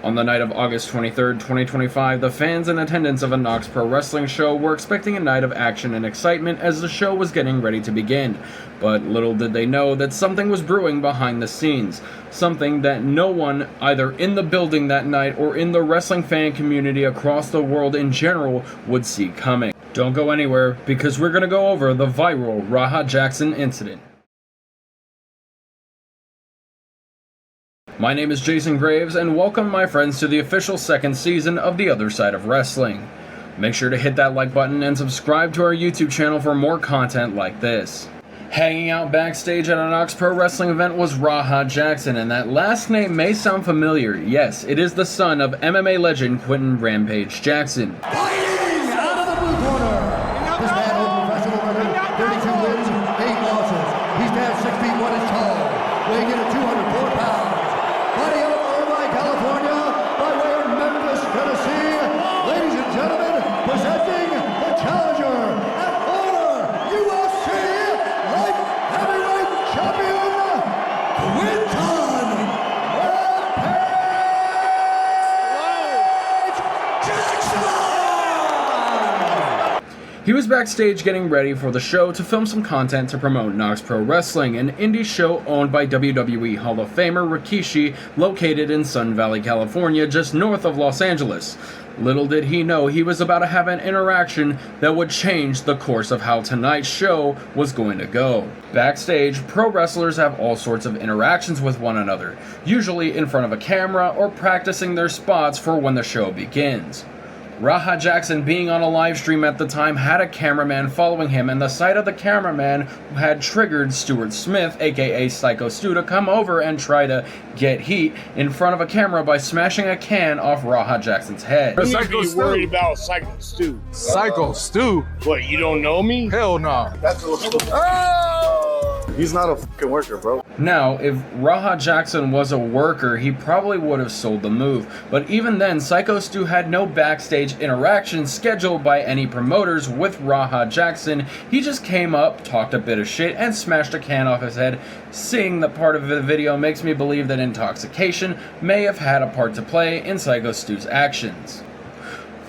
On the night of August 23rd, 2025, the fans in attendance of a Knox Pro Wrestling show were expecting a night of action and excitement as the show was getting ready to begin. But little did they know that something was brewing behind the scenes. Something that no one, either in the building that night or in the wrestling fan community across the world in general, would see coming. Don't go anywhere, because we're going to go over the viral Raha Jackson incident. My name is Jason Graves, and welcome my friends to the official second season of The Other Side of Wrestling. Make sure to hit that like button and subscribe to our YouTube channel for more content like this. Hanging out backstage at a Knox Pro Wrestling event was Raha Jackson, and that last name may sound familiar. Yes, it is the son of MMA legend Quinton Rampage Jackson. Fighting out of the blue corner, this man holds professional record, 32 wins, 8 losses. He stands 6 feet 1 inch tall, weighing in at 204 pounds. Fighting out of Irvine, California, by way of Memphis, Tennessee, ladies and gentlemen, presenting the challenger at former UFC Light Heavyweight Champion, Quinton Rampage Jackson! He was backstage getting ready for the show to film some content to promote Knox Pro Wrestling, an indie show owned by WWE Hall of Famer Rikishi, located in Sun Valley, California, just north of Los Angeles. Little did he know he was about to have an interaction that would change the course of how tonight's show was going to go. Backstage, pro wrestlers have all sorts of interactions with one another, usually in front of a camera or practicing their spots for when the show begins. Raha Jackson, being on a live stream at the time, had a cameraman following him, and the sight of the cameraman had triggered Stuart Smith, aka Psycho Stu, to come over and try to get heat in front of a camera by smashing a can off Raha Jackson's head. You need to be worried about Psycho Stu. Psycho Stu? What, you don't know me? Hell no. He's not a fucking worker, bro. Now, if Raha Jackson was a worker, he probably would have sold the move. But even then, Psycho Stu had no backstage interactions scheduled by any promoters with Raha Jackson. He just came up, talked a bit of shit, and smashed a can off his head. Seeing that part of the video makes me believe that intoxication may have had a part to play in Psycho Stu's actions.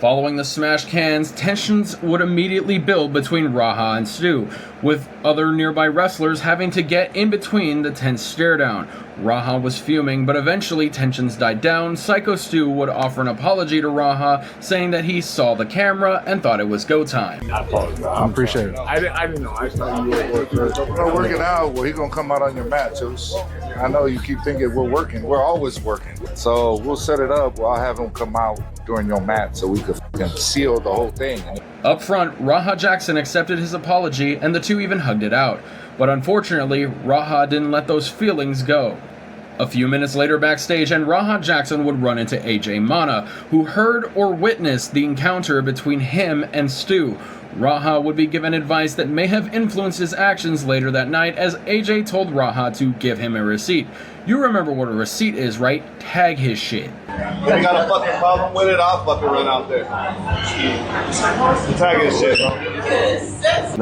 Following the smashed cans, tensions would immediately build between Raha and Stu, with other nearby wrestlers having to get in between the tense stare-down. Raha was fuming, but eventually tensions died down. Psycho Stu would offer an apology to Raha, saying that he saw the camera and thought it was go time. I appreciate it. I didn't know. I thought you were working. We're working out. Well, he's gonna come out on your mat, too. I know you keep thinking we're working. We're always working. So we'll set it up. I'll have him come out during your mat so we could seal the whole thing. Up front, Raha Jackson accepted his apology, and the two even hugged it out. But unfortunately, Raha didn't let those feelings go. A few minutes later backstage, and Raha Jackson would run into AJ Mana, who heard or witnessed the encounter between him and Stu. Raha would be given advice that may have influenced his actions later that night, as AJ told Raha to give him a receipt. You remember what a receipt is, right? Tag his shit. I got a fucking problem with it, I'll fucking run out there. Tag his shit, bro.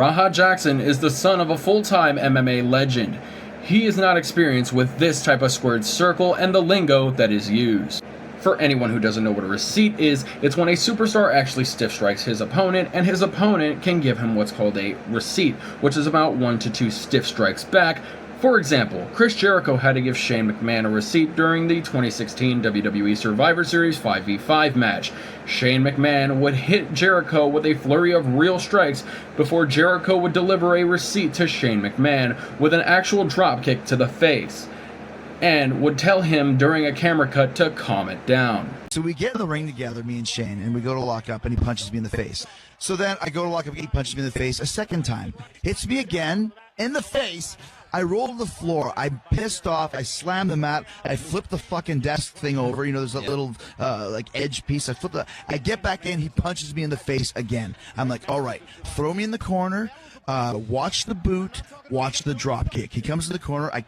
Raha Jackson is the son of a full-time MMA legend. He is not experienced with this type of squared circle and the lingo that is used. For anyone who doesn't know what a receipt is, it's when a superstar actually stiff strikes his opponent, and his opponent can give him what's called a receipt, which is about 1 to 2 stiff strikes back. For example, Chris Jericho had to give Shane McMahon a receipt during the 2016 WWE Survivor Series 5v5 match. Shane McMahon would hit Jericho with a flurry of real strikes before Jericho would deliver a receipt to Shane McMahon with an actual dropkick to the face, and would tell him during a camera cut to calm it down. So we get in the ring together, me and Shane, and we go to lock up, and he punches me in the face. So then I go to lock up, he punches me in the face a second time. Hits me again in the face. I roll to the floor. I'm pissed off. I slam the mat. I flip the fucking desk thing over. You know, there's that little like edge piece. I flip that. I get back in. He punches me in the face again. I'm like, all right, throw me in the corner. Watch the boot. Watch the drop kick. He comes to the corner. I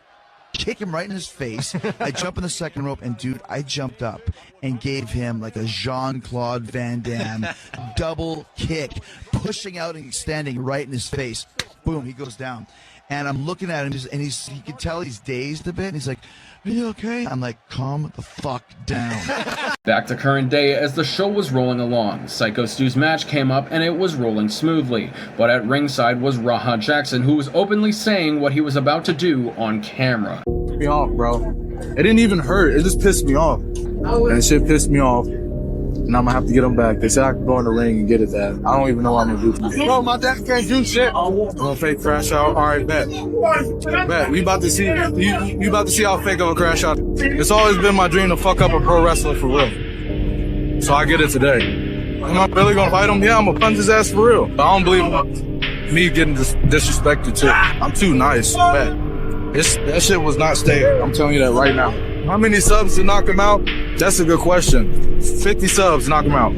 kick him right in his face. I jump in the second rope, and dude, I jumped up and gave him like a Jean-Claude Van Damme double kick, pushing out and extending right in his face. Boom, he goes down. And I'm looking at him, and you can tell he's dazed a bit. And he's like, "Are you okay?" I'm like, "Calm the fuck down." Back to current day, as the show was rolling along, Psycho Stu's match came up and it was rolling smoothly. But at ringside was Raha Jackson, who was openly saying what he was about to do on camera. Me off, bro. It didn't even hurt. It just pissed me off. And shit pissed me off. And I'm gonna have to get him back. They said I can go in the ring and get it that. I don't even know what I'm gonna do. Bro, my dad can't do shit. I'm gonna fake crash out. All right, bet. Bet. We about to see. You about to see how fake of a crash out. It's always been my dream to fuck up a pro wrestler for real. So I get it today. Am I really gonna fight him? Yeah, I'm gonna punch his ass for real. I don't believe me getting disrespected too. I'm too nice. Bet. That shit was not staying. I'm telling you that right now. How many subs to knock him out? That's a good question. 50 subs, knock him out.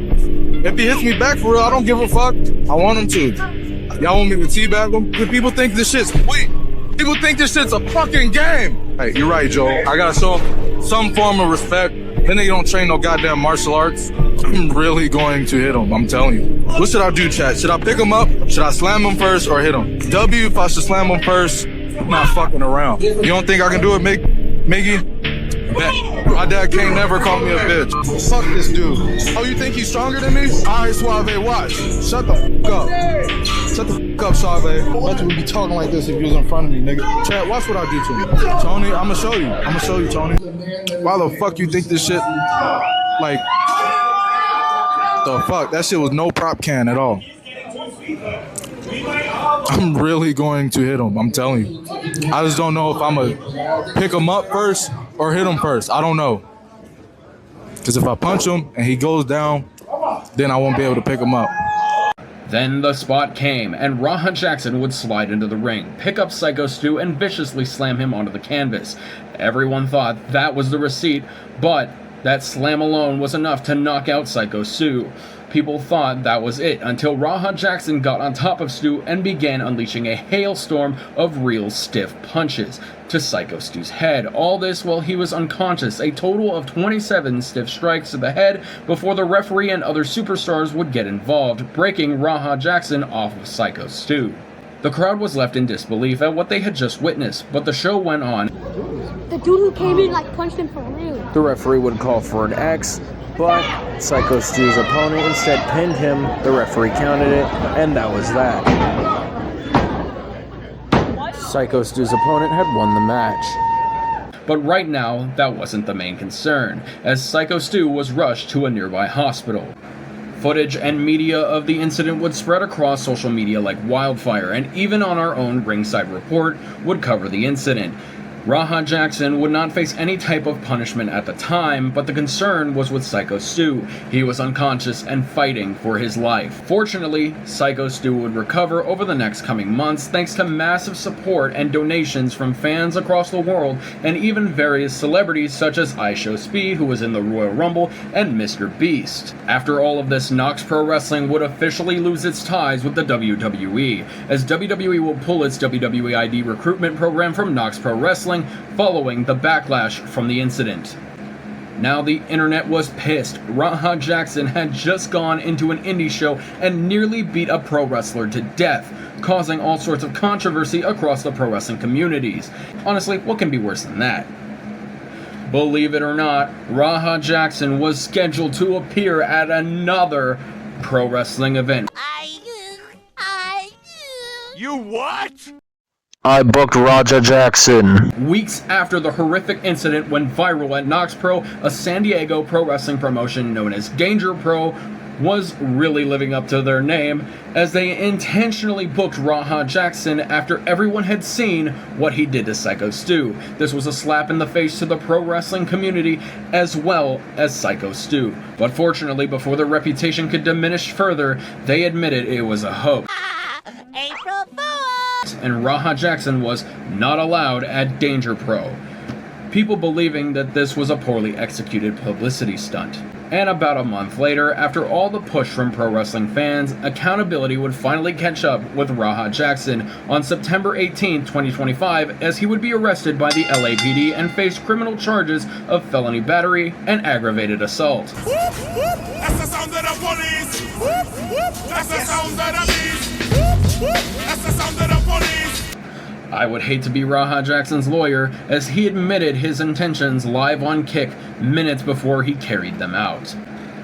If he hits me back for real, I don't give a fuck. I want him to. Y'all want me to teabag him? People think this shit's sweet. People think this shit's a fucking game. Hey, you're right, Joel. I gotta show him some form of respect. Then they don't train no goddamn martial arts. I'm really going to hit him, I'm telling you. What should I do, chat? Should I pick him up? Should I slam him first or hit him? W, if I should slam him first, I'm not fucking around. You don't think I can do it, Miggy? My dad can't never call me a bitch. Fuck this dude. Oh, you think he's stronger than me? Alright, Suave, watch. Shut the fuck up. Shut the fuck up, Suave. I bet you would be talking like this if you was in front of me, nigga. Chat, watch what I do to him. Tony, I'ma show you. I'ma show you, Tony. Why the fuck you think this shit, like, the fuck? That shit was no prop can at all. I'm really going to hit him, I'm telling you. I just don't know if I'm gonna pick him up first or hit him first. I don't know. Because if I punch him and he goes down, then I won't be able to pick him up. Then the spot came, and Raha Jackson would slide into the ring, pick up Psycho Stu, and viciously slam him onto the canvas. Everyone thought that was the receipt, but that slam alone was enough to knock out Psycho Stu. People thought that was it until Raha Jackson got on top of Stu and began unleashing a hailstorm of real stiff punches to Psycho Stu's head. All this while he was unconscious, a total of 27 stiff strikes to the head before the referee and other superstars would get involved, breaking Raha Jackson off of Psycho Stu. The crowd was left in disbelief at what they had just witnessed, but the show went on. The dude who came in ppunched him for real. The referee would call for an X, but Psycho Stu's opponent instead pinned him. The referee counted it, and that was that. Psycho Stu's opponent had won the match. But right now, that wasn't the main concern, as Psycho Stu was rushed to a nearby hospital. Footage and media of the incident would spread across social media like wildfire, and even on our own Ringside Report would cover the incident. Raha Jackson would not face any type of punishment at the time, but the concern was with Psycho Stu. He was unconscious and fighting for his life. Fortunately, Psycho Stu would recover over the next coming months thanks to massive support and donations from fans across the world, and even various celebrities such as IShowSpeed, who was in the Royal Rumble, and Mr. Beast. After all of this, Knox Pro Wrestling would officially lose its ties with the WWE, as WWE will pull its WWE ID recruitment program from Knox Pro Wrestling following the backlash from the incident. Now the internet was pissed. Raha Jackson had just gone into an indie show and nearly beat a pro wrestler to death, causing all sorts of controversy across the pro wrestling communities. Honestly, what can be worse than that? Believe it or not, Raha Jackson was scheduled to appear at another pro wrestling event. You what? I booked Raja Jackson. Weeks after the horrific incident went viral at Knox Pro, a San Diego pro wrestling promotion known as Danger Pro was really living up to their name, as they intentionally booked Raha Jackson after everyone had seen what he did to Psycho Stu. This was a slap in the face to the pro wrestling community as well as Psycho Stu. But fortunately, before their reputation could diminish further, they admitted it was a hoax. April Fool! And Raha Jackson was not allowed at Danger Pro, people believing that this was a poorly executed publicity stunt. And about a month later, after all the push from pro wrestling fans, accountability would finally catch up with Raha Jackson on September 18, 2025, as he would be arrested by the LAPD and face criminal charges of felony battery and aggravated assault. That's the sound of the police! That's the sound of the beast! That's the sound of the police! I would hate to be Raha Jackson's lawyer, as he admitted his intentions live on Kick minutes before he carried them out.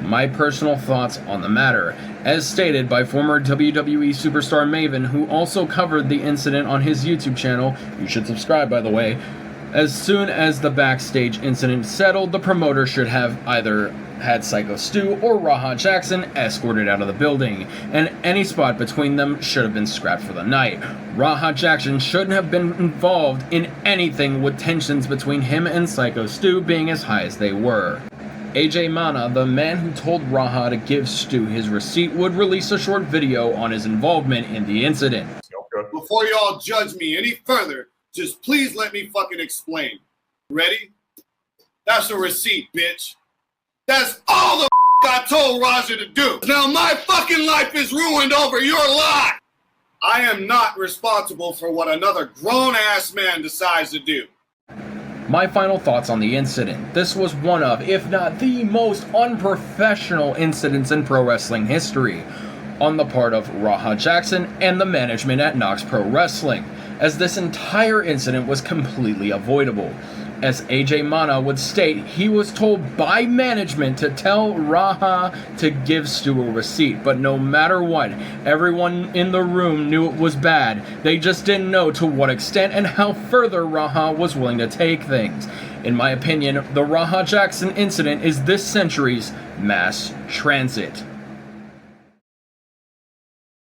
My personal thoughts on the matter, as stated by former WWE superstar Maven, who also covered the incident on his YouTube channel. You should subscribe, by the way. As soon as the backstage incident settled, the promoter should have either had Psycho Stu or Raha Jackson escorted out of the building, and any spot between them should have been scrapped for the night. Raha Jackson shouldn't have been involved in anything with tensions between him and Psycho Stu being as high as they were. AJ Mana, the man who told Raha to give Stu his receipt, would release a short video on his involvement in the incident. Before y'all judge me any further, just please let me fucking explain. Ready? That's a receipt, bitch. That's all the I told Roger to do. Now my fucking life is ruined over your lie. I am not responsible for what another grown-ass man decides to do. My final thoughts on the incident. This was one of, if not the most unprofessional incidents in pro wrestling history, on the part of Raha Jackson and the management at Knox Pro Wrestling, as this entire incident was completely avoidable. As AJ Mana would state, he was told by management to tell Raha to give Stu a receipt, but no matter what, everyone in the room knew it was bad. They just didn't know to what extent and how further Raha was willing to take things. In my opinion, the Raha Jackson incident is this century's mass transit.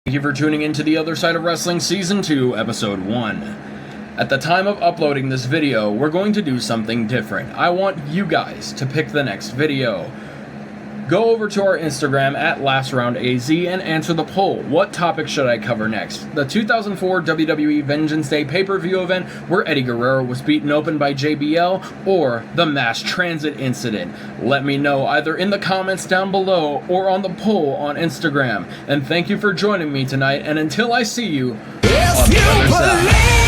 Thank you for tuning in to The Other Side of Wrestling Season 2, Episode 1. At the time of uploading this video, we're going to do something different. I want you guys to pick the next video. Go over to our Instagram at LastRoundAZ and answer the poll. What topic should I cover next? The 2004 WWE Vengeance Day pay-per-view event where Eddie Guerrero was beaten open by JBL, or the mass transit incident? Let me know either in the comments down below or on the poll on Instagram. And thank you for joining me tonight, and until I see you on the other side.